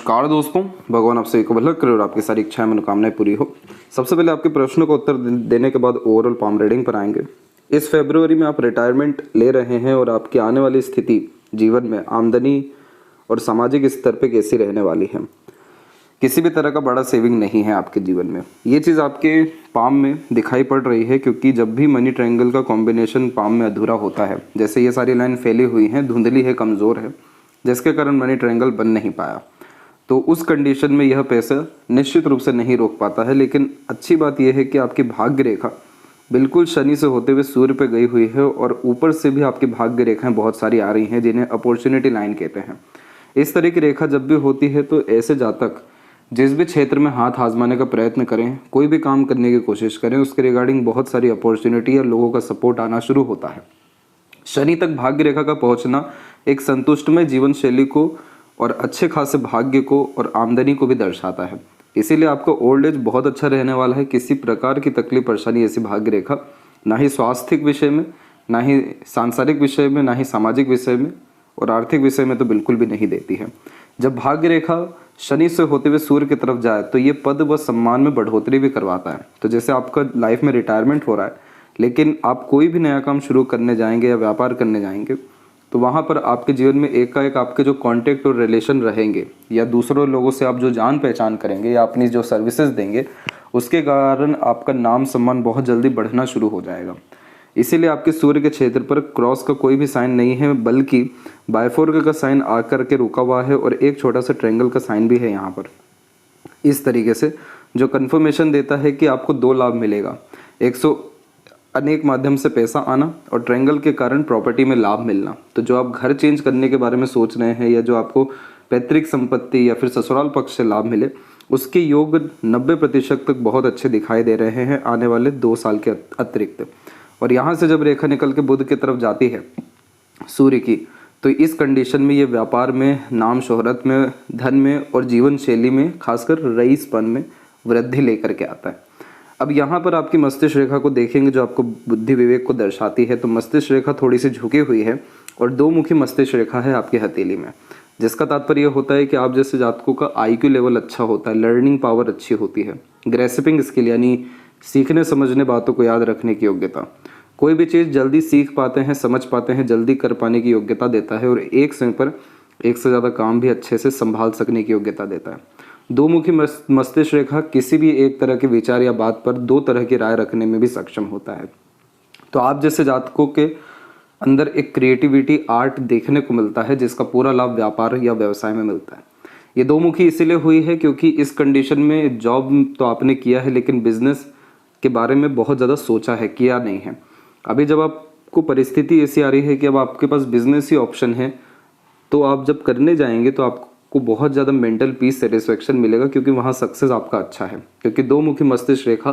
नमस्कार दोस्तों, भगवान आप सभी को भला करे और आपकी सारी इच्छाएं मनोकामनाएं पूरी हो। सबसे पहले आपके प्रश्नों का उत्तर देने के बाद ओवरऑल पाम रीडिंग पर आएंगे। इस फरवरी में आप रिटायरमेंट ले रहे हैं और आपकी आने वाली स्थिति जीवन में आमदनी और सामाजिक स्तर पर कैसी रहने वाली है। किसी भी तरह का बड़ा सेविंग नहीं है आपके जीवन में। ये चीज़ आपके पाम में दिखाई पड़ रही है, क्योंकि जब भी मनी ट्रायंगल का कॉम्बिनेशन पाम में अधूरा होता है, जैसे ये सारी लाइन फैली हुई हैं, धुंधली है, कमज़ोर है, जिसके कारण मनी ट्रायंगल बन नहीं पाया, तो उस कंडीशन में यह पैसा निश्चित रूप से नहीं रोक पाता है। लेकिन अच्छी बात यह है कि आपकी भाग्य रेखा बिल्कुल शनि से होते हुए सूर्य पे गई हुई है और ऊपर से भी आपकी भाग्य रेखाएं बहुत सारी आ रही हैं, जिन्हें अपॉर्चुनिटी लाइन कहते हैं। इस तरह की रेखा जब भी होती है तो ऐसे जातक जिस भी क्षेत्र में हाथ आजमाने का प्रयत्न करें, कोई भी काम करने की कोशिश करें, उसके रिगार्डिंग बहुत सारी अपॉर्चुनिटी या लोगों का सपोर्ट आना शुरू होता है। शनि तक भाग्य रेखा का पहुंचना एक संतुष्टमय जीवन शैली को और अच्छे खासे भाग्य को और आमदनी को भी दर्शाता है। इसीलिए आपका ओल्ड एज बहुत अच्छा रहने वाला है। किसी प्रकार की तकलीफ परेशानी ऐसी भाग्य रेखा ना ही स्वास्थ्य विषय में, ना ही सांसारिक विषय में, ना ही सामाजिक विषय में और आर्थिक विषय में तो बिल्कुल भी नहीं देती है। जब भाग्य रेखा शनि से होते हुए सूर्य की तरफ जाए तो ये पद व सम्मान में बढ़ोतरी भी करवाता है। तो जैसे आपका लाइफ में रिटायरमेंट हो रहा है, लेकिन आप कोई भी नया काम शुरू करने जाएंगे या व्यापार करने जाएंगे, तो वहाँ पर आपके जीवन में एकाएक आपके जो कांटेक्ट और रिलेशन रहेंगे या दूसरों लोगों से आप जो जान पहचान करेंगे या अपनी जो सर्विसेज देंगे, उसके कारण आपका नाम सम्मान बहुत जल्दी बढ़ना शुरू हो जाएगा। इसीलिए आपके सूर्य के क्षेत्र पर क्रॉस का कोई भी साइन नहीं है, बल्कि बायफोर्क का साइन आकर के रुका हुआ है और एक छोटा सा ट्रायंगल का साइन भी है यहाँ पर। इस तरीके से जो कन्फर्मेशन देता है कि आपको दो लाभ मिलेगा, अनेक माध्यम से पैसा आना और ट्रायंगल के कारण प्रॉपर्टी में लाभ मिलना। तो जो आप घर चेंज करने के बारे में सोच रहे हैं या जो आपको पैतृक संपत्ति या फिर ससुराल पक्ष से लाभ मिले, उसके योग 90% तक बहुत अच्छे दिखाई दे रहे हैं आने वाले 2 साल के अतिरिक्त। और यहाँ से जब रेखा निकल के बुध की तरफ जाती है सूर्य की, तो इस कंडीशन में ये व्यापार में, नाम शोहरत में, धन में और जीवन शैली में, खासकर रईसपन में वृद्धि लेकर के आता है। अब यहाँ पर आपकी मस्तिष्क रेखा को देखेंगे जो आपको बुद्धि विवेक को दर्शाती है, तो मस्तिष्क रेखा थोड़ी सी झुकी हुई है और 2 मुखी मस्तिष्क रेखा है आपकी हथेली में, जिसका तात्पर्य होता है कि आप जैसे जातकों का IQ लेवल अच्छा होता है, लर्निंग पावर अच्छी होती है, ग्रेस्पिंग स्किल यानी सीखने समझने बातों को याद रखने की योग्यता, कोई भी चीज़ जल्दी सीख पाते हैं, समझ पाते हैं, जल्दी कर पाने की योग्यता देता है और एक समय पर एक से ज़्यादा काम भी अच्छे से संभाल सकने की योग्यता देता है। 2 मुखी मस्तिष्क रेखा किसी भी एक तरह के विचार या बात पर 2 तरह की राय रखने में भी सक्षम होता है। तो आप जैसे जातकों के अंदर एक क्रिएटिविटी, आर्ट देखने को मिलता है, जिसका पूरा लाभ व्यापार या व्यवसाय में मिलता है। ये 2 मुखी इसीलिए हुई है क्योंकि इस कंडीशन में जॉब तो आपने किया है, लेकिन बिजनेस के बारे में बहुत ज़्यादा सोचा है, किया नहीं है। अभी जब आपको परिस्थिति ऐसी आ रही है कि अब आपके पास बिजनेस ही ऑप्शन है, तो आप जब करने जाएंगे तो आपको बहुत ज़्यादा मेंटल पीस, सेटिस्फेक्शन मिलेगा, क्योंकि वहाँ सक्सेस आपका अच्छा है। क्योंकि 2 मुखी मस्तिष्क रेखा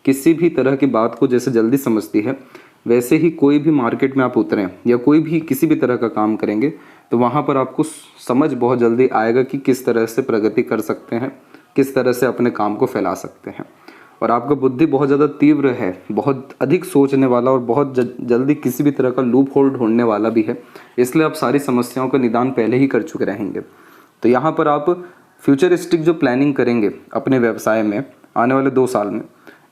किसी भी तरह की बात को जैसे जल्दी समझती है, वैसे ही कोई भी मार्केट में आप उतरें या कोई भी किसी भी तरह का काम करेंगे, तो वहाँ पर आपको समझ बहुत जल्दी आएगा कि किस तरह से प्रगति कर सकते हैं, किस तरह से अपने काम को फैला सकते हैं। और आपका बुद्धि बहुत ज़्यादा तीव्र है, बहुत अधिक सोचने वाला और बहुत जल्दी किसी भी तरह का लूप होल ढूंढने वाला भी है, इसलिए आप सारी समस्याओं का निदान पहले ही कर चुके रहेंगे। तो यहाँ पर आप फ्यूचरिस्टिक जो प्लानिंग करेंगे अपने व्यवसाय में आने वाले 2 साल में,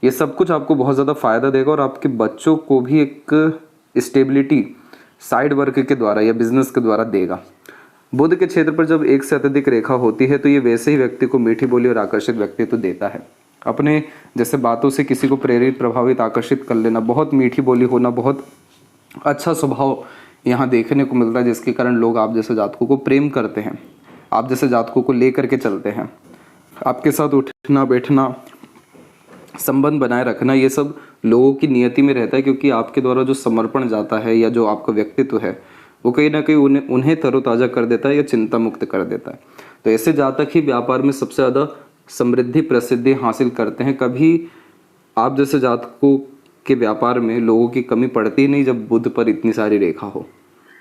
ये सब कुछ आपको बहुत ज़्यादा फ़ायदा देगा और आपके बच्चों को भी एक स्टेबिलिटी साइड वर्क के द्वारा या बिजनेस के द्वारा देगा। बुध के क्षेत्र पर जब एक से अत्यधिक रेखा होती है तो ये वैसे ही व्यक्ति को मीठी बोली और आकर्षित व्यक्तित्व देता है। अपने जैसे बातों से किसी को प्रेरित, प्रभावित, आकर्षित कर लेना, बहुत मीठी बोली होना, बहुत अच्छा स्वभाव यहाँ देखने को मिलता है, जिसके कारण लोग आप जैसे जातकों को प्रेम करते हैं, आप जैसे जातकों को लेकर के चलते हैं। आपके साथ उठना बैठना, संबंध बनाए रखना, ये सब लोगों की नियति में रहता है, क्योंकि आपके द्वारा जो समर्पण जाता है या जो आपका व्यक्तित्व है, वो कहीं ना कहीं उन्हें तरोताज़ा कर देता है या चिंता मुक्त कर देता है। तो ऐसे जातक ही व्यापार में सबसे ज़्यादा समृद्धि, प्रसिद्धि हासिल करते हैं। कभी आप जैसे जातकों के व्यापार में लोगों की कमी पड़ती ही नहीं जब बुध पर इतनी सारी रेखा हो,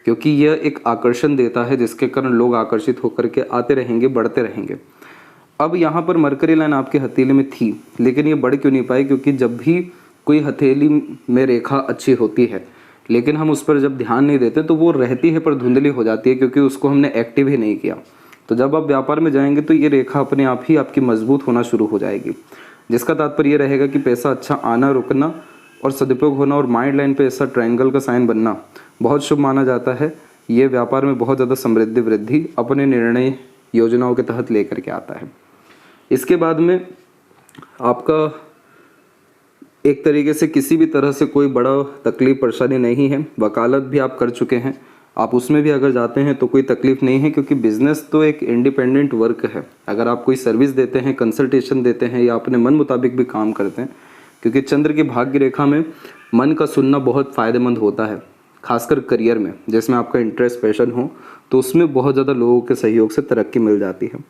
क्योंकि यह एक आकर्षण देता है, जिसके कारण लोग आकर्षित होकर के आते रहेंगे, बढ़ते रहेंगे। अब यहाँ पर मरकरी लाइन आपके हथेली में थी, लेकिन ये बढ़ क्यों नहीं पाई? क्योंकि जब भी कोई हथेली में रेखा अच्छी होती है, लेकिन हम उस पर जब ध्यान नहीं देते तो वो रहती है पर धुंधली हो जाती है, क्योंकि उसको हमने एक्टिव ही नहीं किया। तो जब आप व्यापार में जाएंगे तो ये रेखा अपने आप ही आपकी मजबूत होना शुरू हो जाएगी, जिसका तात्पर्य ये रहेगा कि पैसा अच्छा आना, रुकना और सदुपयोग होना और माइंड लाइन पे ऐसा ट्रायंगल का साइन बनना बहुत शुभ माना जाता है। ये व्यापार में बहुत ज़्यादा समृद्धि वृद्धि अपने निर्णय योजनाओं के तहत लेकर के आता है। इसके बाद में आपका एक तरीके से किसी भी तरह से कोई बड़ा तकलीफ परेशानी नहीं है। वकालत भी आप कर चुके हैं, आप उसमें भी अगर जाते हैं तो कोई तकलीफ नहीं है, क्योंकि बिजनेस तो एक इंडिपेंडेंट वर्क है। अगर आप कोई सर्विस देते हैं, कंसल्टेशन देते हैं या अपने मन मुताबिक भी काम करते हैं, क्योंकि चंद्र की भाग्य रेखा में मन का सुनना बहुत फ़ायदेमंद होता है, खासकर करियर में जिसमें आपका इंटरेस्ट पैशन हो, तो उसमें बहुत ज़्यादा लोगों के सहयोग से तरक्की मिल जाती है।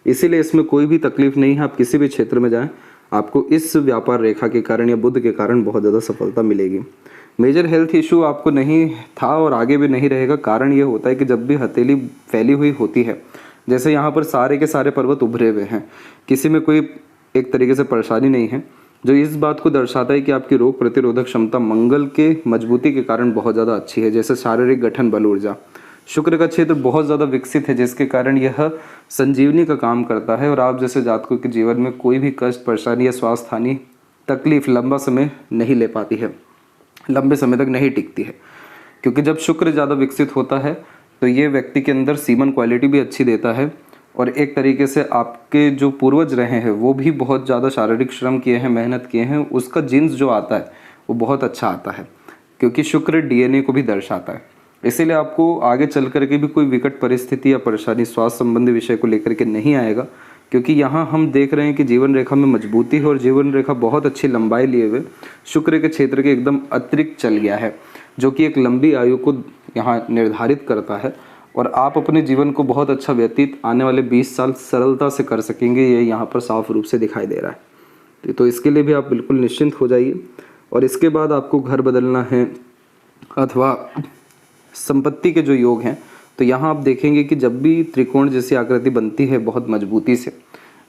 इसीलिए इसमें कोई भी तकलीफ नहीं है। आप किसी भी क्षेत्र में जाएं, आपको इस व्यापार रेखा के कारण या बुध के कारण बहुत ज़्यादा सफलता मिलेगी। मेजर हेल्थ इशू आपको नहीं था और आगे भी नहीं रहेगा। कारण ये होता है कि जब भी हथेली फैली हुई होती है, जैसे यहाँ पर सारे के सारे पर्वत उभरे हुए हैं, किसी में कोई एक तरीके से परेशानी नहीं है, जो इस बात को दर्शाता है कि आपकी रोग प्रतिरोधक क्षमता मंगल के मजबूती के कारण बहुत ज़्यादा अच्छी है। जैसे शारीरिक गठन, बल, ऊर्जा, शुक्र का क्षेत्र बहुत ज़्यादा विकसित है, जिसके कारण यह संजीवनी का काम करता है और आप जैसे जातकों के जीवन में कोई भी कष्ट, परेशानी या स्वास्थ्य हानि, तकलीफ लंबा समय नहीं ले पाती है, लंबे समय तक नहीं टिकती है। क्योंकि जब शुक्र ज़्यादा विकसित होता है तो ये व्यक्ति के अंदर सीमन क्वालिटी भी अच्छी देता है और एक तरीके से आपके जो पूर्वज रहे हैं वो भी बहुत ज़्यादा शारीरिक श्रम किए हैं, मेहनत किए हैं, उसका जीन्स जो आता है वो बहुत अच्छा आता है, क्योंकि शुक्र डीएनए को भी दर्शाता है। इसीलिए आपको आगे चल कर के भी कोई विकट परिस्थिति या परेशानी स्वास्थ्य संबंधी विषय को लेकर के नहीं आएगा, क्योंकि यहाँ हम देख रहे हैं कि जीवन रेखा में मजबूती है और जीवन रेखा बहुत अच्छी लंबाई लिए हुए शुक्र के क्षेत्र के एकदम अतिरिक्त चल गया है, जो कि एक लंबी आयु को यहाँ निर्धारित करता है और आप अपने जीवन को बहुत अच्छा व्यतीत आने वाले 20 साल सरलता से कर सकेंगे। ये यहाँ पर साफ रूप से दिखाई दे रहा है। तो इसके लिए भी आप बिल्कुल निश्चिंत हो जाइए। और इसके बाद आपको घर बदलना है अथवा संपत्ति के जो योग हैं, तो यहाँ आप देखेंगे कि जब भी त्रिकोण जैसी आकृति बनती है बहुत मजबूती से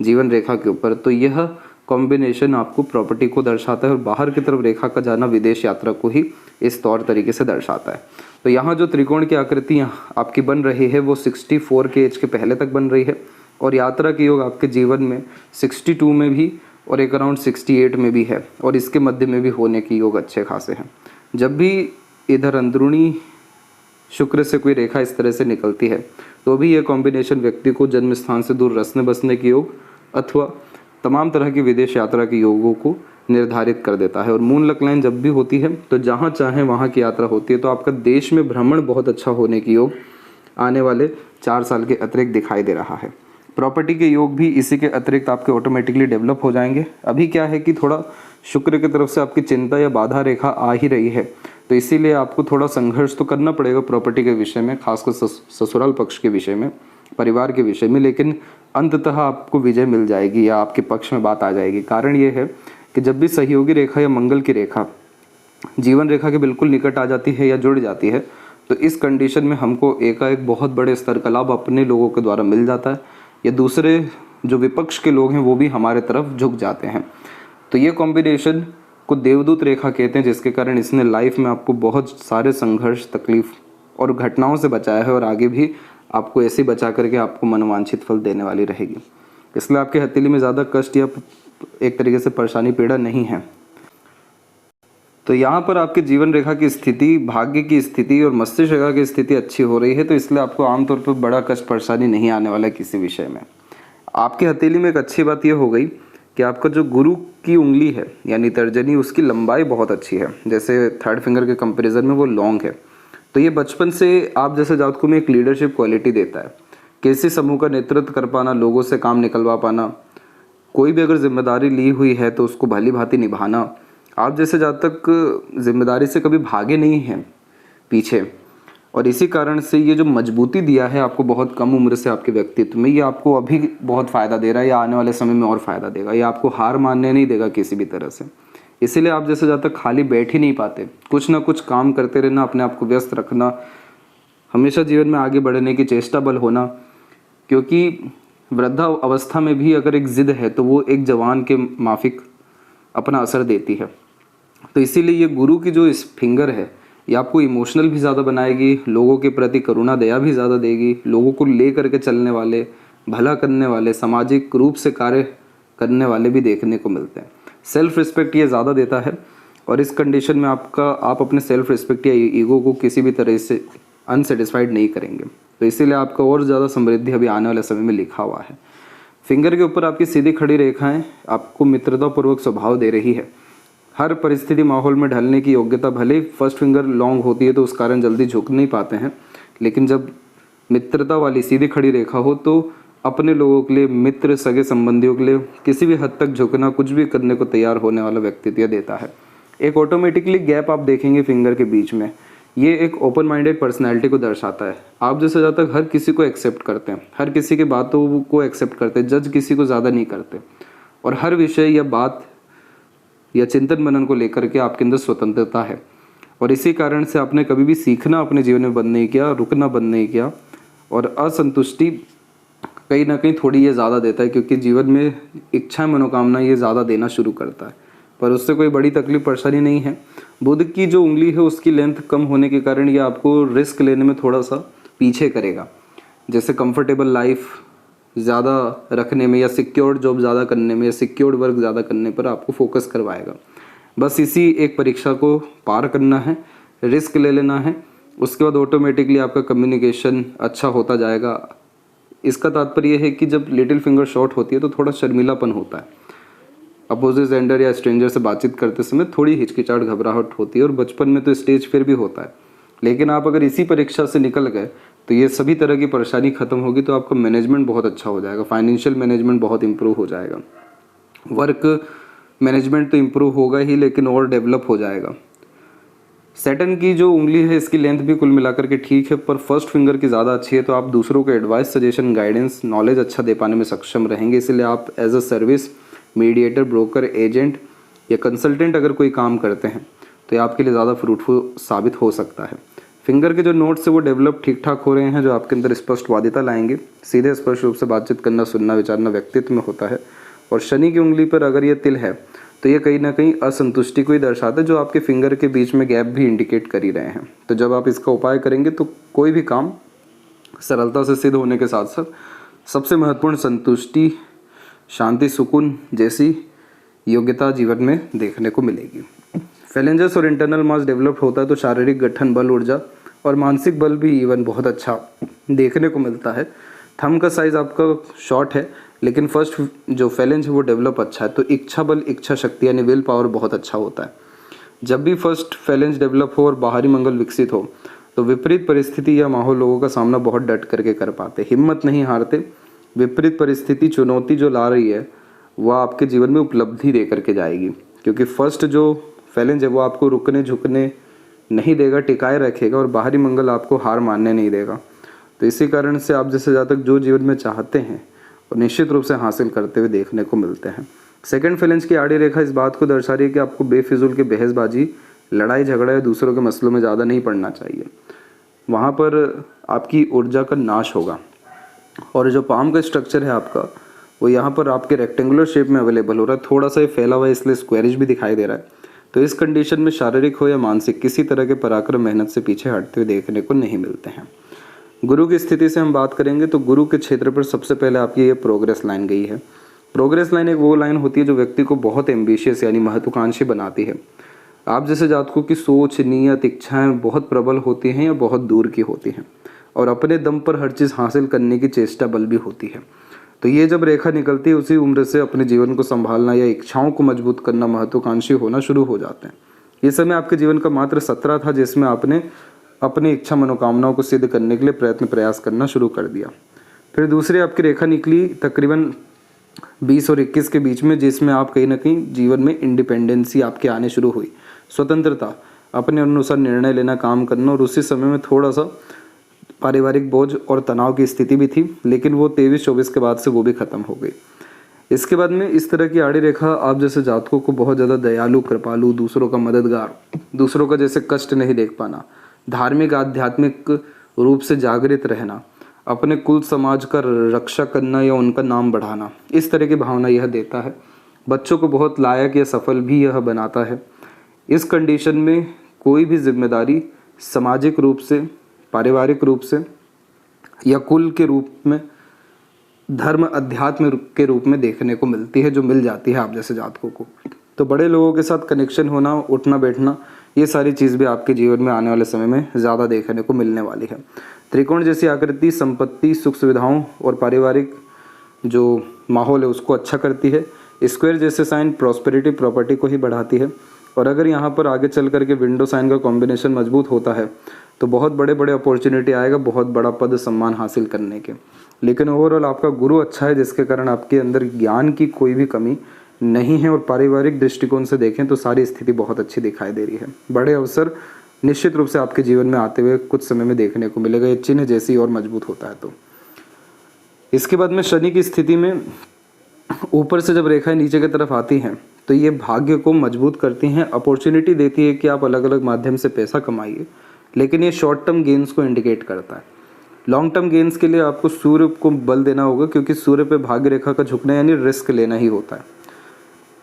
जीवन रेखा के ऊपर, तो यह कॉम्बिनेशन आपको प्रॉपर्टी को दर्शाता है और बाहर की तरफ रेखा का जाना विदेश यात्रा को ही इस तौर तरीके से दर्शाता है। तो यहाँ जो त्रिकोण की आकृति आपकी बन रही है वो 64 के एज के पहले तक बन रही है और यात्रा की योग आपके जीवन में 62 में भी और एक अराउंड 68 में भी है और इसके मध्य में भी होने की योग अच्छे खासे हैं। जब भी इधर अंदरूनी शुक्र से कोई रेखा इस तरह से निकलती है तो भी यह कॉम्बिनेशन व्यक्ति को जन्म स्थान से दूर रसने बसने की योग अथवा तमाम तरह की विदेश यात्रा के योगों को निर्धारित कर देता है। और मून लक लाइन जब भी होती है तो जहाँ चाहे वहाँ की यात्रा होती है, तो आपका देश में भ्रमण बहुत अच्छा होने की योग आने वाले 4 साल के अतिरिक्त दिखाई दे रहा है। प्रॉपर्टी के योग भी इसी के अतिरिक्त आपके ऑटोमेटिकली डेवलप हो जाएंगे। अभी क्या है कि थोड़ा शुक्र की तरफ से आपकी चिंता या बाधा रेखा आ ही रही है, तो इसीलिए आपको थोड़ा संघर्ष तो करना पड़ेगा प्रॉपर्टी के विषय में, खासकर ससुराल पक्ष के विषय में, परिवार के विषय में, लेकिन अंततः आपको विजय मिल जाएगी या आपके पक्ष में बात आ जाएगी। कारण ये है कि जब भी सहयोगी रेखा या मंगल की रेखा जीवन रेखा के बिल्कुल निकट आ जाती है या जुड़ जाती है, तो इस कंडीशन में हमको एकाएक बहुत बड़े स्तर का लाभ अपने लोगों के द्वारा मिल जाता है या दूसरे जो विपक्ष के लोग हैं वो भी हमारे तरफ झुक जाते हैं। तो ये कॉम्बिनेशन को देवदूत रेखा कहते हैं, जिसके कारण इसने लाइफ में आपको बहुत सारे संघर्ष, तकलीफ और घटनाओं से बचाया है और आगे भी आपको ऐसे बचा करके आपको मनोवांछित फल देने वाली रहेगी। इसलिए आपके हथेली में ज़्यादा कष्ट या एक तरीके से परेशानी, पीड़ा नहीं है। तो यहाँ पर आपके जीवन रेखा की स्थिति, भाग्य की स्थिति और मस्तिष्क रेखा की स्थिति अच्छी हो रही है, तो इसलिए आपको आमतौर पर बड़ा कष्ट परेशानी नहीं आने वाला है किसी विषय में। आपके हथेली में एक अच्छी बात यह हो गई कि आपका जो गुरु की उंगली है यानी तर्जनी, उसकी लंबाई बहुत अच्छी है, जैसे थर्ड फिंगर के कंपैरिजन में वो लॉन्ग है। तो ये बचपन से आप जैसे जातकों में एक लीडरशिप क्वालिटी देता है, किसी समूह का नेतृत्व कर पाना, लोगों से काम निकलवा पाना, कोई भी अगर जिम्मेदारी ली हुई है तो उसको भली भांति निभाना। आप जैसे जातक जिम्मेदारी से कभी भागे नहीं हैं पीछे, और इसी कारण से ये जो मजबूती दिया है आपको बहुत कम उम्र से आपके व्यक्तित्व में, ये आपको अभी बहुत फ़ायदा दे रहा है या आने वाले समय में और फ़ायदा देगा। ये आपको हार मानने नहीं देगा किसी भी तरह से। इसीलिए आप जैसे जातक खाली बैठ ही नहीं पाते, कुछ ना कुछ काम करते रहना, अपने आप को व्यस्त रखना, हमेशा जीवन में आगे बढ़ने की चेष्टा बल होना, क्योंकि वृद्धा अवस्था में भी अगर एक जिद है तो वो एक जवान के माफिक अपना असर देती है। तो इसीलिए ये गुरु की जो इस फिंगर है ये आपको इमोशनल भी ज़्यादा बनाएगी, लोगों के प्रति करुणा दया भी ज़्यादा देगी, लोगों को ले करके चलने वाले, भला करने वाले, सामाजिक रूप से कार्य करने वाले भी देखने को मिलते हैं। सेल्फ रिस्पेक्ट ये ज़्यादा देता है और इस कंडीशन में आप अपने सेल्फ रिस्पेक्ट या ईगो को किसी भी तरह से अनसेटिस्फाइड नहीं करेंगे, तो इसीलिए आपका और ज़्यादा समृद्धि अभी आने वाले समय में लिखा हुआ है। फिंगर के ऊपर आपकी सीधी खड़ी रेखाएं आपको मित्रतापूर्वक स्वभाव दे रही है। हर परिस्थिति माहौल में ढलने की योग्यता, भले ही फर्स्ट फिंगर लॉन्ग होती है तो उस कारण जल्दी झुक नहीं पाते हैं, लेकिन जब मित्रता वाली सीधी खड़ी रेखा हो तो अपने लोगों के लिए, मित्र सगे संबंधियों के लिए किसी भी हद तक झुकना, कुछ भी करने को तैयार होने वाला व्यक्तित्व देता है। एक ऑटोमेटिकली गैप आप देखेंगे फिंगर के बीच में, ये एक ओपन माइंडेड पर्सनैलिटी को दर्शाता है। आप जैसे ज़्यादा तक हर किसी को एक्सेप्ट करते हैं, हर किसी की बातों को एक्सेप्ट करते हैं, जज किसी को ज़्यादा नहीं करते, और हर विषय या बात या चिंतन मनन को लेकर के आपके अंदर स्वतंत्रता है। और इसी कारण से आपने कभी भी सीखना अपने जीवन में बंद नहीं किया, रुकना बंद नहीं किया, और असंतुष्टि कहीं ना कहीं थोड़ी ये ज़्यादा देता है, क्योंकि जीवन में इच्छा मनोकामना ये ज़्यादा देना शुरू करता है, पर उससे कोई बड़ी तकलीफ परेशानी नहीं है। बुध की जो उंगली है उसकी लेंथ कम होने के कारण ये आपको रिस्क लेने में थोड़ा सा पीछे करेगा, जैसे कंफर्टेबल लाइफ ज़्यादा रखने में या सिक्योर्ड जॉब ज़्यादा करने में या सिक्योर्ड वर्क ज़्यादा करने पर आपको फोकस करवाएगा। बस इसी एक परीक्षा को पार करना है, रिस्क ले लेना है, उसके बाद ऑटोमेटिकली आपका कम्युनिकेशन अच्छा होता जाएगा। इसका तात्पर्य है कि जब लिटिल फिंगर शॉर्ट होती है तो थोड़ा शर्मीलापन होता है, अपोजिट जेंडर या स्ट्रेंजर से बातचीत करते समय थोड़ी हिचकिचाहट, घबराहट होती है, और बचपन में तो स्टेज फिर भी होता है। लेकिन आप अगर इसी परीक्षा से निकल गए तो ये सभी तरह की परेशानी खत्म होगी, तो आपका मैनेजमेंट बहुत अच्छा हो जाएगा, फाइनेंशियल मैनेजमेंट बहुत इंप्रूव हो जाएगा, वर्क मैनेजमेंट तो इम्प्रूव होगा ही लेकिन और डेवलप हो जाएगा। सैटर्न की जो उंगली है इसकी लेंथ भी कुल मिलाकर के ठीक है, पर फर्स्ट फिंगर की ज़्यादा अच्छी है, तो आप दूसरों को एडवाइस, सजेशन, गाइडेंस, नॉलेज अच्छा दे पाने में सक्षम रहेंगे। इसलिए आप as a service, mediator, broker, agent या कंसल्टेंट अगर कोई काम करते हैं तो ये आपके लिए ज़्यादा फ्रूटफुल साबित हो सकता है। फिंगर के जो नोट्स है वो डेवलप ठीक ठाक हो रहे हैं, जो आपके अंदर स्पष्टवादिता लाएंगे, सीधे स्पष्ट रूप से बातचीत करना, सुनना, विचारना व्यक्तित्व में होता है। और शनि की उंगली पर अगर ये तिल है तो ये कहीं ना कहीं असंतुष्टि को ही दर्शाता है, जो आपके फिंगर के बीच में गैप भी इंडिकेट कर ही रहे हैं। तो जब आप इसका उपाय करेंगे तो कोई भी काम सरलता से सिद्ध होने के साथ साथ सबसे महत्वपूर्ण संतुष्टि, शांति, सुकून जैसी योग्यता जीवन में देखने को मिलेगी। फैलेंजस और इंटरनल मास डेवलप होता है तो शारीरिक गठन, बल, ऊर्जा और मानसिक बल भी इवन बहुत अच्छा देखने को मिलता है। थंब का साइज आपका शॉर्ट है लेकिन फर्स्ट जो फैलेंज है वो डेवलप अच्छा है, तो इच्छा बल, इच्छा शक्ति यानी विल पावर बहुत अच्छा होता है। जब भी फर्स्ट फैलेंज डेवलप हो और बाहरी मंगल विकसित हो तो विपरीत परिस्थिति या माहौल लोगों का सामना बहुत डट करके कर पाते, हिम्मत नहीं हारते। विपरीत परिस्थिति, चुनौती जो ला रही है वह आपके जीवन में उपलब्धि दे करके जाएगी, क्योंकि फर्स्ट जो फैलेंज है वो आपको रुकने झुकने नहीं देगा, टिकाए रखेगा, और बाहरी मंगल आपको हार मानने नहीं देगा। तो इसी कारण से आप जैसे ज़्यादा तक जो जीवन में चाहते हैं और निश्चित रूप से हासिल करते हुए देखने को मिलते हैं। सेकंड फैलेंज की आड़ी रेखा इस बात को दर्शा रही है कि आपको बेफिजूल की बहसबाजी, लड़ाई झगड़ा या दूसरों के मसलों में ज़्यादा नहीं पड़ना चाहिए, वहाँ पर आपकी ऊर्जा का नाश होगा। और जो पाम का स्ट्रक्चर है आपका वो यहाँ पर आपके रेक्टेंगुलर शेप में अवेलेबल हो रहा है, थोड़ा सा ये फैला हुआ है इसलिए स्क्वेरिश भी दिखाई दे रहा है। तो इस कंडीशन में शारीरिक हो या मानसिक किसी तरह के पराक्रम, मेहनत से पीछे हटते हुए देखने को नहीं मिलते हैं। गुरु की स्थिति से हम बात करेंगे तो गुरु के क्षेत्र पर सबसे पहले आपकी ये प्रोग्रेस लाइन गई है। प्रोग्रेस लाइन एक वो लाइन होती है जो व्यक्ति को बहुत एम्बिशियस यानी महत्वाकांक्षी बनाती है। आप जैसे जातकों की सोच, नीयत, इच्छाएं बहुत प्रबल होती हैं या बहुत दूर की होती हैं, और अपने दम पर हर चीज़ हासिल करने की चेष्टा बल भी होती है। तो ये जब रेखा निकलती है उसी उम्र से अपने जीवन को संभालना या इच्छाओं को मजबूत करना, महत्वाकांक्षी होना शुरू हो जाते हैं। ये समय आपके जीवन का मात्र 17 था जिसमें आपने अपनी इच्छा मनोकामनाओं को सिद्ध करने के लिए प्रयास करना शुरू कर दिया। फिर दूसरी आपकी रेखा निकली तकरीबन 20 और 21 के बीच में, जिसमें आप कहीं ना कहीं जीवन में इंडिपेंडेंसी आपके आने शुरू हुई, स्वतंत्रता, अपने अनुसार निर्णय लेना, काम करना, और उसी समय में थोड़ा सा पारिवारिक बोझ और तनाव की स्थिति भी थी, लेकिन वो 23-24 के बाद से वो भी खत्म हो गई। इसके बाद में इस तरह की आड़ी रेखा आप जैसे जातकों को बहुत ज़्यादा दयालु, कृपालु, दूसरों का मददगार, दूसरों का जैसे कष्ट नहीं देख पाना, धार्मिक आध्यात्मिक रूप से जागृत रहना, अपने कुल समाज का रक्षा करना या उनका नाम बढ़ाना, इस तरह की भावना यह देता है। बच्चों को बहुत लायक या सफल भी यह बनाता है। इस कंडीशन में कोई भी जिम्मेदारी सामाजिक रूप से, पारिवारिक रूप से या कुल के रूप में, धर्म अध्यात्म के रूप में देखने को मिलती है, जो मिल जाती है आप जैसे जातकों को। तो बड़े लोगों के साथ कनेक्शन होना, उठना बैठना, ये सारी चीज़ भी आपके जीवन में आने वाले समय में ज़्यादा देखने को मिलने वाली है। त्रिकोण जैसी आकृति संपत्ति, सुख सुविधाओं और पारिवारिक जो माहौल है उसको अच्छा करती है। स्क्वायर जैसे साइन प्रॉस्पेरिटी, प्रॉपर्टी को ही बढ़ाती है। और अगर यहाँ पर आगे चल करके विंडो साइन का कॉम्बिनेशन मजबूत होता है तो बहुत बड़े बड़े अपॉर्चुनिटी आएगा, बहुत बड़ा पद सम्मान हासिल करने के। लेकिन ओवरऑल आपका गुरु अच्छा है, जिसके कारण आपके अंदर ज्ञान की कोई भी कमी नहीं है। और पारिवारिक दृष्टिकोण से देखें तो सारी स्थिति बहुत अच्छी दिखाई दे रही है। बड़े अवसर निश्चित रूप से आपके जीवन में आते हुए कुछ समय में देखने को मिलेगा, ये चिन्ह जैसी और मजबूत होता है। तो इसके बाद में शनि की स्थिति में ऊपर से जब रेखाएं नीचे की तरफ आती हैं तो ये भाग्य को मजबूत करती हैं, अपॉर्चुनिटी देती है कि आप अलग अलग माध्यम से पैसा कमाइए। लेकिन ये शॉर्ट टर्म गेन्स को इंडिकेट करता है। लॉन्ग टर्म गेन्स के लिए आपको सूर्य को बल देना होगा, क्योंकि सूर्य पे भाग्य रेखा का झुकना यानी रिस्क लेना ही होता है,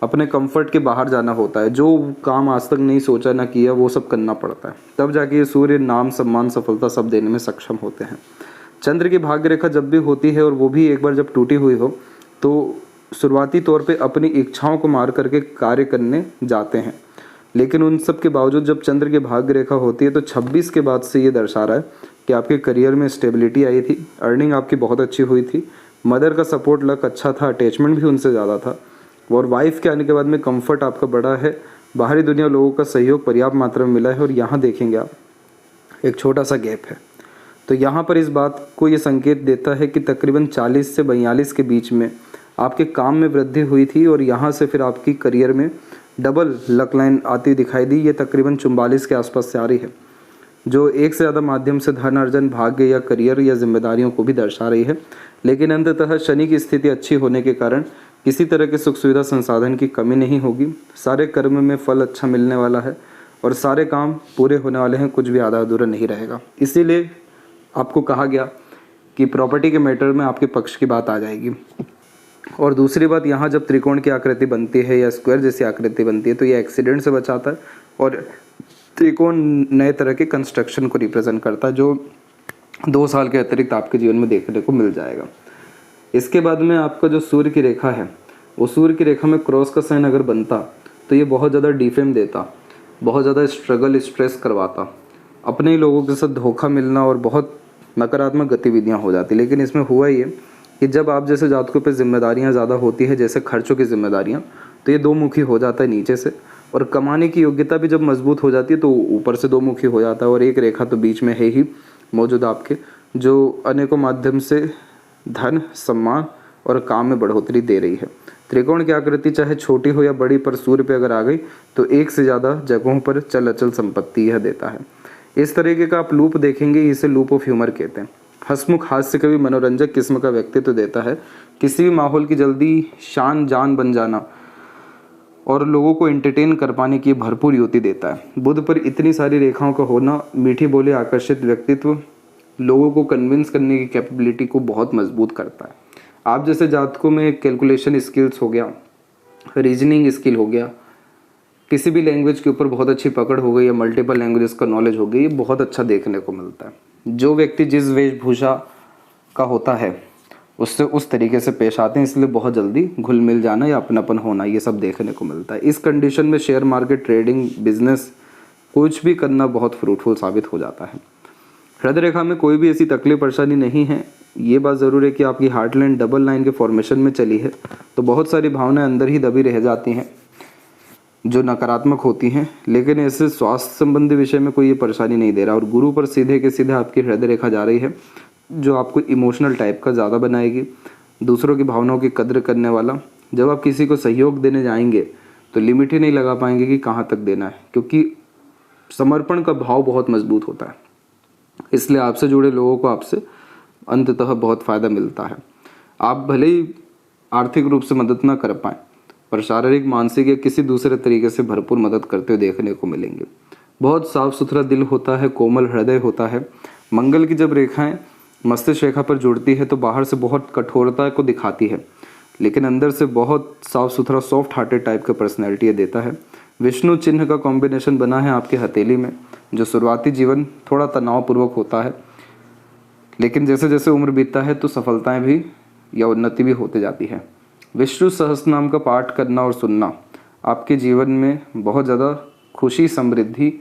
अपने कंफर्ट के बाहर जाना होता है। जो काम आज तक नहीं सोचा ना किया वो सब करना पड़ता है, तब जाके ये सूर्य नाम, सम्मान, सफलता सब देने में सक्षम होते हैं। चंद्र की भाग्य रेखा जब भी होती है, और वो भी एक बार जब टूटी हुई हो, तो शुरुआती तौर पे अपनी इच्छाओं को मार करके कार्य करने जाते हैं। लेकिन उन सब के बावजूद जब चंद्र की भाग्य रेखा होती है तो 26 के बाद से ये दर्शा रहा है कि आपके करियर में स्टेबिलिटी आई थी, अर्निंग आपकी बहुत अच्छी हुई थी, मदर का सपोर्ट लक अच्छा था, अटैचमेंट भी उनसे ज़्यादा था, और वाइफ के आने के बाद में कंफर्ट आपका बड़ा है, बाहरी दुनिया लोगों का सहयोग पर्याप्त मात्रा में मिला है। और यहाँ देखेंगे आप एक छोटा सा गैप है, तो यहाँ पर इस बात को ये संकेत देता है कि तकरीबन 40 से 42 के बीच में आपके काम में वृद्धि हुई थी, और यहाँ से फिर आपकी करियर में डबल लक लाइन आती दिखाई दी। ये तकरीबन 44 के आसपास से आ रही है, जो एक से ज़्यादा माध्यम से धन अर्जन, भाग्य या करियर या जिम्मेदारियों को भी दर्शा रही है। लेकिन अंततः शनि की स्थिति अच्छी होने के कारण किसी तरह के सुख सुविधा संसाधन की कमी नहीं होगी। सारे कर्म में फल अच्छा मिलने वाला है और सारे काम पूरे होने वाले हैं, कुछ भी आधा अधूरा नहीं रहेगा। इसीलिए आपको कहा गया कि प्रॉपर्टी के मैटर में आपके पक्ष की बात आ जाएगी। और दूसरी बात, यहाँ जब त्रिकोण की आकृति बनती है या स्क्वायर जैसी आकृति बनती है तो ये एक्सीडेंट से बचाता है, और त्रिकोण नए तरह के कंस्ट्रक्शन को रिप्रेजेंट करता है, जो 2 साल के अतिरिक्त आपके जीवन में देखने को मिल जाएगा। इसके बाद में आपका जो सूर्य की रेखा है, वो सूर्य की रेखा में क्रॉस का साइन अगर बनता तो ये बहुत ज़्यादा डिफेम देता, बहुत ज़्यादा स्ट्रगल, स्ट्रेस करवाता, अपने ही लोगों के साथ धोखा मिलना और बहुत नकारात्मक गतिविधियाँ हो जाती। लेकिन इसमें हुआ ये कि जब आप जैसे जातकों पे जिम्मेदारियां ज़्यादा होती है, जैसे खर्चों की जिम्मेदारियां, तो ये 2 मुखी हो जाता है नीचे से, और कमाने की योग्यता भी जब मजबूत हो जाती है तो ऊपर से 2 मुखी हो जाता है। और एक रेखा तो बीच में है ही मौजूद आपके, जो अनेकों माध्यम से धन, सम्मान और काम में बढ़ोतरी दे रही है। त्रिकोण की आकृति चाहे छोटी हो या बड़ी, पर सूर्य पे अगर आ गई तो एक से ज़्यादा जगहों पर चल अचल संपत्ति यह देता है। इस तरीके का आप लूप देखेंगे, इसे लूप ऑफ ह्यूमर कहते हैं। हंसमुख, हास्य कवि, मनोरंजक किस्म का व्यक्तित्व देता है, किसी भी माहौल की जल्दी शान जान बन जाना और लोगों को एंटरटेन कर पाने की भरपूर युक्ति देता है। बुध पर इतनी सारी रेखाओं का होना, मीठी बोली, आकर्षित व्यक्तित्व, लोगों को कन्विंस करने की कैपेबिलिटी को बहुत मजबूत करता है। आप जैसे जातकों में कैलकुलेशन स्किल्स हो गया, रीजनिंग स्किल हो गया, किसी भी लैंग्वेज के ऊपर बहुत अच्छी पकड़ हो गई या मल्टीपल लैंग्वेजेस का नॉलेज हो गई, ये बहुत अच्छा देखने को मिलता है। जो व्यक्ति जिस वेशभूषा का होता है उससे उस तरीके से पेश आते हैं, इसलिए बहुत जल्दी घुल मिल जाना या अपनापन होना, ये सब देखने को मिलता है। इस कंडीशन में शेयर मार्केट, ट्रेडिंग, बिजनेस कुछ भी करना बहुत फ्रूटफुल साबित हो जाता है। हृदय रेखा में कोई भी ऐसी तकलीफ परेशानी नहीं है। ये बात ज़रूर है कि आपकी हार्ट लाइन डबल लाइन के फॉर्मेशन में चली है, तो बहुत सारी भावनाएं अंदर ही दबी रह जाती हैं जो नकारात्मक होती हैं। लेकिन ऐसे स्वास्थ्य संबंधी विषय में कोई ये परेशानी नहीं दे रहा। और गुरु पर सीधे के सीधे आपकी हृदय रेखा जा रही है, जो आपको इमोशनल टाइप का ज़्यादा बनाएगी, दूसरों की भावनाओं की कद्र करने वाला। जब आप किसी को सहयोग देने जाएंगे तो लिमिट ही नहीं लगा पाएंगे कि कहाँ तक देना है, क्योंकि समर्पण का भाव बहुत मजबूत होता है। इसलिए आपसे जुड़े लोगों को आपसे अंततः बहुत फ़ायदा मिलता है। आप भले ही आर्थिक रूप से मदद ना कर पाएँ, पर शारीरिक, मानसिक या किसी दूसरे तरीके से भरपूर मदद करते हुए देखने को मिलेंगे। बहुत साफ सुथरा दिल होता है, कोमल हृदय होता है। मंगल की जब रेखाएं मस्तिष्क रेखा पर जुड़ती है तो बाहर से बहुत कठोरता को दिखाती है, लेकिन अंदर से बहुत साफ सुथरा, सॉफ्ट हार्टेड टाइप का पर्सनैलिटी देता है। विष्णु चिन्ह का कॉम्बिनेशन बना है आपके हथेली में, जो शुरुआती जीवन थोड़ा तनावपूर्वक होता है, लेकिन जैसे जैसे उम्र बीतता है तो सफलताएं भी या उन्नति भी होती जाती है। विष्णु सहस्त्र नाम का पाठ करना और सुनना आपके जीवन में बहुत ज़्यादा खुशी, समृद्धि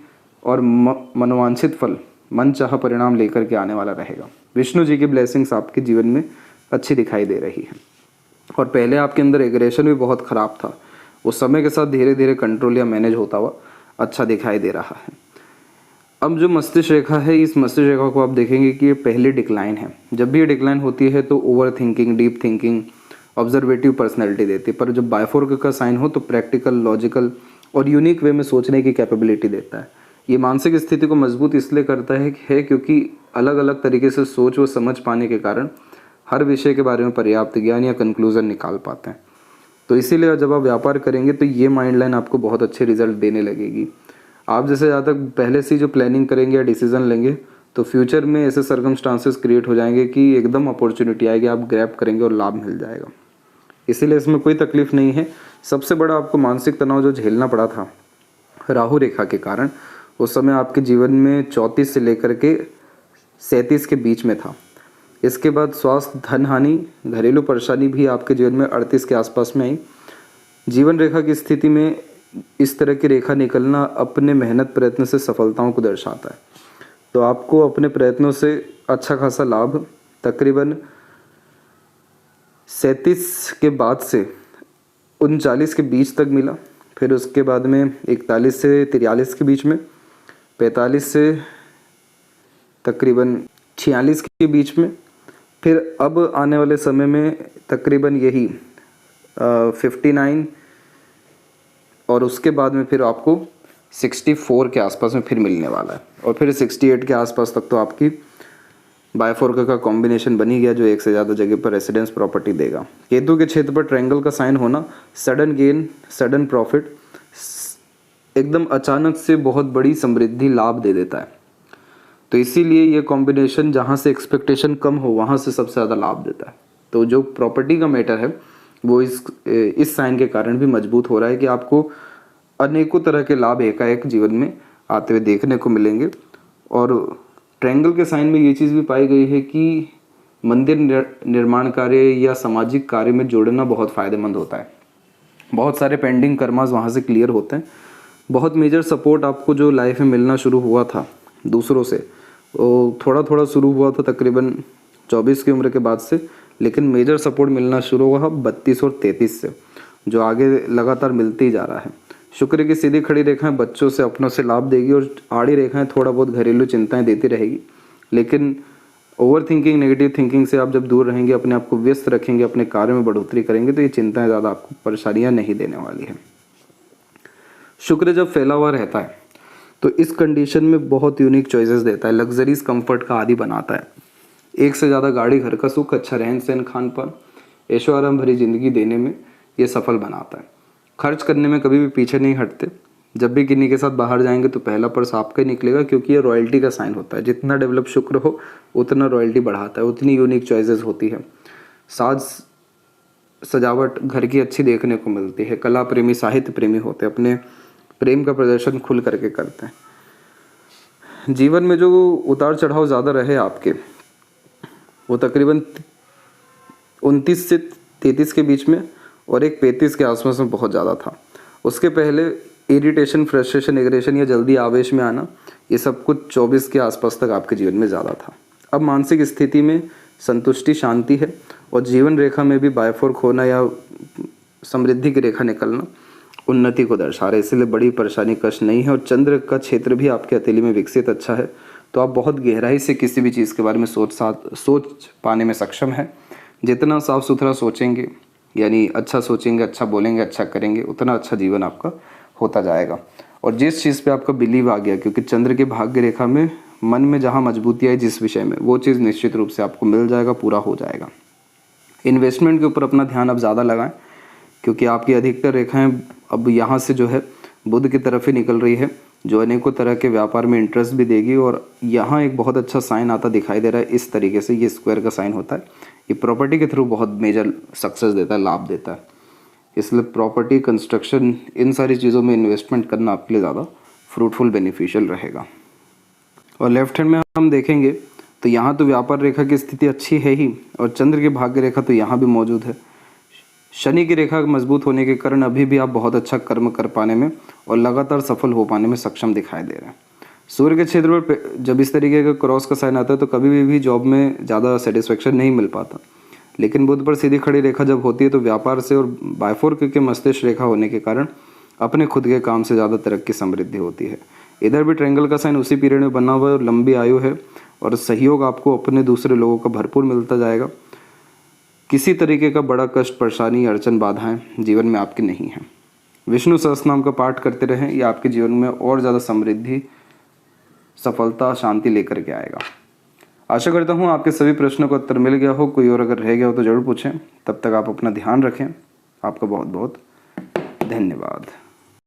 और मनोवांछित फल, मनचाहा परिणाम लेकर के आने वाला रहेगा। विष्णु जी की ब्लेसिंग्स आपके जीवन में अच्छी दिखाई दे रही है। और पहले आपके अंदर एग्रेशन भी बहुत ख़राब था, उस समय के साथ धीरे धीरे कंट्रोल या मैनेज होता हुआ अच्छा दिखाई दे रहा है। अब जो मस्तिष्क रेखा है, इस मस्तिष्क रेखा को आप देखेंगे कि ये पहली डिक्लाइन है। जब भी ये डिक्लाइन होती है तो over thinking, deep thinking, observative personality देती है, पर जब बायफोर्क का साइन हो तो प्रैक्टिकल, लॉजिकल और यूनिक वे में सोचने की कैपेबिलिटी देता है। ये मानसिक स्थिति को मजबूत इसलिए करता है क्योंकि अलग अलग तरीके से सोच व समझ पाने के कारण हर विषय के बारे में पर्याप्त ज्ञान या कंक्लूजन निकाल पाते हैं। तो इसीलिए जब आप व्यापार करेंगे तो ये माइंड लाइन आपको बहुत अच्छे रिजल्ट देने लगेगी। आप जैसे ज़्यादा पहले से जो प्लानिंग करेंगे या डिसीजन लेंगे तो फ्यूचर में ऐसे सर्कमस्टांसेस क्रिएट हो जाएंगे कि एकदम अपॉर्चुनिटी आएगी, आप ग्रैब करेंगे और लाभ मिल जाएगा। इसीलिए इसमें कोई तकलीफ नहीं है। सबसे बड़ा आपको मानसिक तनाव जो झेलना पड़ा था राहु रेखा के कारण, उस समय आपके जीवन में 34 से लेकर के 37 के बीच में था। इसके बाद स्वास्थ्य, धन हानि, घरेलू परेशानी भी आपके जीवन में 38 के आसपास में आई। जीवन रेखा की स्थिति में इस तरह की रेखा निकलना अपने मेहनत प्रयत्न से सफलताओं को दर्शाता है। तो आपको अपने प्रयत्नों से अच्छा खासा लाभ तकरीबन 37 के बाद से 39 के बीच तक मिला। फिर उसके बाद में 41 से 43 के बीच में, 45 से तकरीबन 46 के बीच में, फिर अब आने वाले समय में तकरीबन यही 59 और उसके बाद में फिर आपको 64 के आसपास में फिर मिलने वाला है। और फिर 68 के आसपास तक तो आपकी बायफोर्क का कॉम्बिनेशन बनी गया, जो एक से ज़्यादा जगह पर रेसिडेंस प्रॉपर्टी देगा। केतु के क्षेत्र पर ट्रायंगल का साइन होना सडन गेन, सडन प्रॉफिट, एकदम अचानक से बहुत बड़ी समृद्धि, लाभ दे देता है। तो इसीलिए ये कॉम्बिनेशन जहाँ से एक्सपेक्टेशन कम हो वहाँ से सबसे ज़्यादा लाभ देता है। तो जो प्रॉपर्टी का मैटर है वो इस साइन के कारण भी मजबूत हो रहा है कि आपको अनेकों तरह के लाभ एकाएक जीवन में आते हुए देखने को मिलेंगे। और ट्रायंगल के साइन में ये चीज़ भी पाई गई है कि मंदिर निर्माण कार्य या सामाजिक कार्य में जोड़ना बहुत फ़ायदेमंद होता है। बहुत सारे पेंडिंग कर्मास वहाँ से क्लियर होते हैं। बहुत मेजर सपोर्ट आपको जो लाइफ में मिलना शुरू हुआ था दूसरों से, वो थोड़ा थोड़ा शुरू हुआ था तकरीबन 24 की उम्र के बाद से, लेकिन मेजर सपोर्ट मिलना शुरू हुआ 32 और 33 से, जो आगे लगातार मिलते ही जा रहा है। शुक्र की सीधी खड़ी रेखाएं बच्चों से, अपनों से लाभ देगी और आड़ी रेखाएं थोड़ा बहुत घरेलू चिंताएं देती रहेगी। लेकिन ओवर थिंकिंग, नेगेटिव थिंकिंग से आप जब दूर रहेंगे, अपने आप को व्यस्त रखेंगे, अपने कार्य में बढ़ोतरी करेंगे तो ये चिंताएं ज़्यादा आपको परेशानियाँ नहीं देने वाली है। शुक्र जब फैला हुआ रहता है तो इस कंडीशन में बहुत यूनिक चॉइसेस देता है, लग्जरीज कंफर्ट का आदी बनाता है। एक से ज़्यादा गाड़ी, घर का सुख, अच्छा रहन सहन, खान पान, ऐशो आराम भरी ज़िंदगी देने में ये सफल बनाता है। खर्च करने में कभी भी पीछे नहीं हटते। जब भी किन्हीं के साथ बाहर जाएंगे तो पहला पर्स आपका ही निकलेगा, क्योंकि ये रॉयल्टी का साइन होता है। जितना डेवलप शुक्र हो उतना रॉयल्टी बढ़ाता है, उतनी यूनिक चॉइसेस होती है। साज सजावट घर की अच्छी देखने को मिलती है। कला प्रेमी, साहित्य प्रेमी होते हैं, अपने प्रेम का प्रदर्शन खुल करके करते हैं। जीवन में जो उतार चढ़ाव ज़्यादा रहे आपके, वो तकरीबन 29 से 33 के बीच में और एक 35 के आसपास में बहुत ज़्यादा था। उसके पहले इरिटेशन, फ्रस्ट्रेशन, एग्रेशन या जल्दी आवेश में आना, ये सब कुछ 24 के आसपास तक आपके जीवन में ज़्यादा था। अब मानसिक स्थिति में संतुष्टि, शांति है। और जीवन रेखा में भी बायफोर्क होना या समृद्धि की रेखा निकलना उन्नति को दर्शा रहा है, इसलिए बड़ी परेशानी, कष्ट नहीं है। और चंद्र का क्षेत्र भी आपके हथेली में विकसित अच्छा है, तो आप बहुत गहराई से किसी भी चीज़ के बारे में सोच पाने में सक्षम है। जितना साफ सुथरा सोचेंगे, यानी अच्छा सोचेंगे, अच्छा बोलेंगे, अच्छा करेंगे, उतना अच्छा जीवन आपका होता जाएगा। और जिस चीज़ पे आपका बिलीव आ गया, क्योंकि चंद्र की भाग्य रेखा में मन में जहाँ मजबूती आई जिस विषय में, वो चीज़ निश्चित रूप से आपको मिल जाएगा, पूरा हो जाएगा। इन्वेस्टमेंट के ऊपर अपना ध्यान अब ज़्यादा लगाएं, क्योंकि आपकी अधिकतर रेखाएं अब यहाँ से जो है बुध की तरफ ही निकल रही है, जो अनेकों तरह के व्यापार में इंटरेस्ट भी देगी। और यहाँ एक बहुत अच्छा साइन आता दिखाई दे रहा है। इस तरीके से ये स्क्वायर का साइन होता है, ये प्रॉपर्टी के थ्रू बहुत मेजर सक्सेस देता है, लाभ देता है। इसलिए प्रॉपर्टी, कंस्ट्रक्शन, इन सारी चीज़ों में इन्वेस्टमेंट करना आपके लिए ज़्यादा फ्रूटफुल, बेनिफिशियल रहेगा। और लेफ्ट हैंड में हम देखेंगे तो यहाँ तो व्यापार रेखा की स्थिति अच्छी है ही, और चंद्र की भाग्य रेखा तो यहाँ भी मौजूद है। शनि की रेखा मजबूत होने के कारण अभी भी आप बहुत अच्छा कर्म कर पाने में और लगातार सफल हो पाने में सक्षम दिखाई दे रहे हैं। सूर्य के क्षेत्र पर जब इस तरीके का क्रॉस का साइन आता है तो कभी भी जॉब में ज़्यादा सेटिस्फेक्शन नहीं मिल पाता, लेकिन बुध पर सीधी खड़ी रेखा जब होती है तो व्यापार से और बायफोर्क के मस्तिष्क रेखा होने के कारण अपने खुद के काम से ज़्यादा तरक्की, समृद्धि होती है। इधर भी ट्रायंगल का साइन उसी पीरियड में बना हुआ है और लंबी आयु है, और सहयोग आपको अपने दूसरे लोगों का भरपूर मिलता जाएगा। किसी तरीके का बड़ा कष्ट, परेशानी, अड़चन, बाधाएं जीवन में आपके नहीं हैं। विष्णु सहस्त्रनाम का पाठ करते रहें, यह आपके जीवन में और ज़्यादा समृद्धि, सफलता, शांति लेकर के आएगा। आशा करता हूँ आपके सभी प्रश्नों का उत्तर मिल गया हो। कोई और अगर रह गया हो तो जरूर पूछें। तब तक आप अपना ध्यान रखें। आपका बहुत बहुत धन्यवाद।